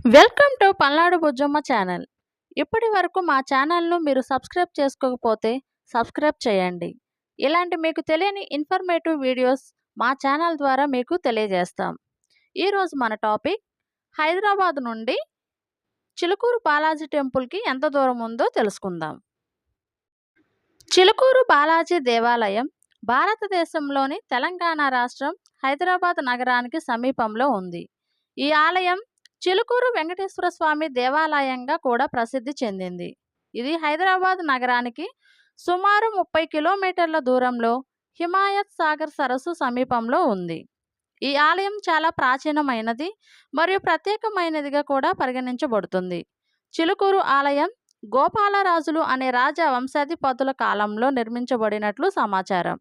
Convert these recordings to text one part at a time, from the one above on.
Welcome to Palnadu Bujjamma channel. ఇప్పటి వరకు మా ఛానల్ను మీరు సబ్స్క్రైబ్ చేసుకోకపోతే సబ్స్క్రైబ్ చేయండి. ఇలాంటి మీకు తెలియని ఇన్ఫర్మేటివ్ వీడియోస్ మా ఛానల్ ద్వారా మీకు తెలియజేస్తాం. ఈరోజు మన టాపిక్ హైదరాబాద్ నుండి చిలుకూరు బాలాజీ టెంపుల్కి ఎంత దూరం ఉందో తెలుసుకుందాం. చిలుకూరు బాలాజీ దేవాలయం భారతదేశంలోని తెలంగాణ రాష్ట్రం హైదరాబాద్ నగరానికి సమీపంలో ఉంది. ఈ ఆలయం చిలుకూరు వెంకటేశ్వర స్వామి దేవాలయంగా కూడా ప్రసిద్ధి చెందింది. ఇది హైదరాబాద్ నగరానికి సుమారు 30 కిలోమీటర్ల దూరంలో హిమాయత్ సాగర్ సరస్సు సమీపంలో ఉంది. ఈ ఆలయం చాలా ప్రాచీనమైనది మరియు ప్రత్యేకమైనదిగా కూడా పరిగణించబడుతుంది. చిలుకూరు ఆలయం గోపాలరాజులు అనే రాజ వంశాధిపతుల కాలంలో నిర్మించబడినట్లు సమాచారం.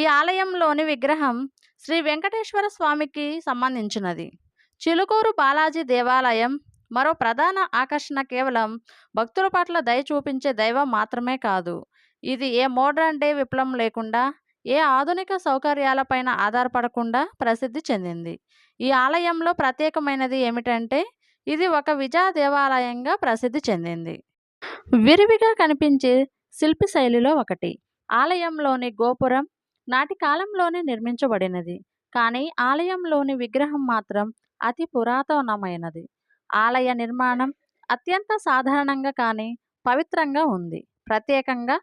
ఈ ఆలయంలోని విగ్రహం శ్రీ వెంకటేశ్వర స్వామికి సంబంధించినది. చిలుకూరు బాలాజీ దేవాలయం మరో ప్రధాన ఆకర్షణ కేవలం భక్తుల పట్ల దయ చూపించే దైవం మాత్రమే కాదు. ఇది ఏ మోడ్రన్ డే విప్లవం లేకుండా, ఏ ఆధునిక సౌకర్యాలపైన ఆధారపడకుండా ప్రసిద్ధి చెందింది. ఈ ఆలయంలో ప్రత్యేకమైనది ఏమిటంటే ఇది ఒక విజయ దేవాలయంగా ప్రసిద్ధి చెందింది. విరివిగా కనిపించే శిల్పి శైలిలో ఒకటి. ఆలయంలోని గోపురం నాటి కాలంలోనే నిర్మించబడినది, కానీ ఆలయంలోని విగ్రహం మాత్రం అతి పురాతనమైనది. ఆలయ నిర్మాణం అత్యంత సాధారణంగా కానీ పవిత్రంగా ఉంది. ప్రత్యేకంగా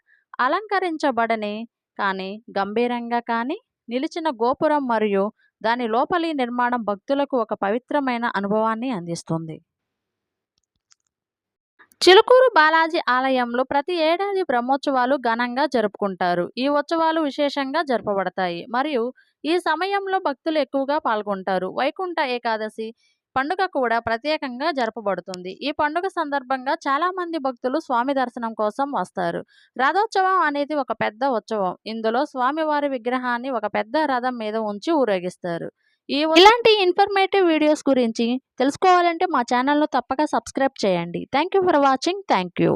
అలంకరించబడని కానీ గంభీరంగా కానీ నిలిచిన గోపురం మరియు దాని లోపలి నిర్మాణం భక్తులకు ఒక పవిత్రమైన అనుభవాన్ని అందిస్తుంది. చిలుకూరు బాలాజీ ఆలయంలో ప్రతి ఏడాది బ్రహ్మోత్సవాలు ఘనంగా జరుపుకుంటారు. ఈ ఉత్సవాలు విశేషంగా జరపబడతాయి మరియు ఈ సమయంలో భక్తులు ఎక్కువగా పాల్గొంటారు. వైకుంఠ ఏకాదశి పండుగ కూడా ప్రత్యేకంగా జరపబడుతుంది. ఈ పండుగ సందర్భంగా చాలా మంది భక్తులు స్వామి దర్శనం కోసం వస్తారు. రథోత్సవం అనేది ఒక పెద్ద ఉత్సవం. ఇందులో స్వామివారి విగ్రహాన్ని ఒక పెద్ద రథం మీద ఉంచి ఊరేగిస్తారు. ఇలాంటి ఇన్ఫర్మేటివ్ వీడియోస్ గురించి తెలుసుకోవాలంటే మా ఛానల్ను తప్పక సబ్స్క్రైబ్ చేయండి. Thank you for watching. Thank you.